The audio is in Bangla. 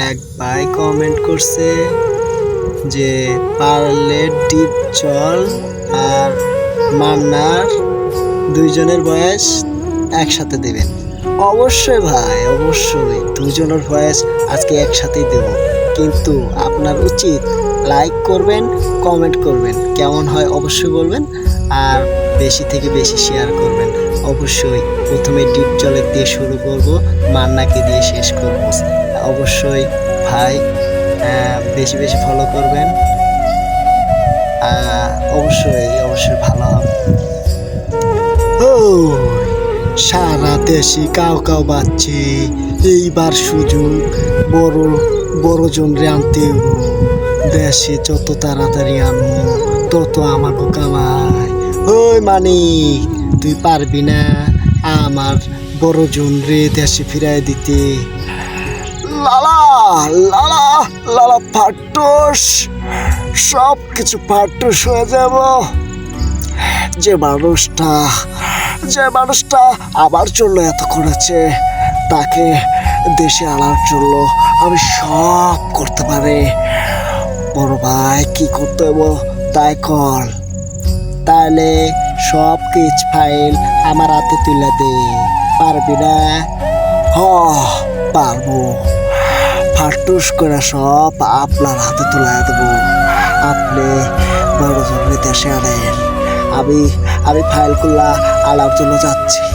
এক ভাই কমেন্ট করছে যে পারলে ডিপ জল আর মান্নার দুইজনের ভয়েস একসাথে দেবেন। অবশ্যই ভাই, অবশ্যই দুজনের ভয়েস আজকে একসাথেই দেব, কিন্তু আপনার উচিত লাইক করবেন, কমেন্ট করবেন, কেমন হয় অবশ্যই বলবেন, আর বেশি থেকে বেশি শেয়ার করবেন। অবশ্যই প্রথমে ডিপ জলের দিয়ে শুরু করব, মান্নাকে দিয়ে শেষ করব। অবশ্যই ভাই বেশি বেশি ফলো করবেন, অবশ্যই অবশ্যই ভালো হবে। ও সারা দেশে কাউ কাউ বাচ্চে, এইবার সুযোগ বড় বড় জনরে আনতে হইব। দেশে যত তাড়াতাড়ি আনবো তত আমাকে কামাই। ওই মানিক, তুই পারবি না আমার বড় জনরে দেশে ফিরাই দিতে? লালা লালা লালা ফাটুস, সব কিছু ফাটুস হয়ে যাব। যে মানুষটা আবার চললো এত করেছে, তাকে দেশে আনার জন্য আমি সব করতে পারি। বড় ভাই কি করতে হবে তাই কর, তাহলে সব কিছু ফাইল আমার হাতে তুলে দে। পারবি না? হ পারবো, ফাটুস করে সব আপনার হাতে তুলে দেবো। আপনি বড় জন্য দেশে আনেন, আমি ফাইলগুলা আনার জন্য যাচ্ছি।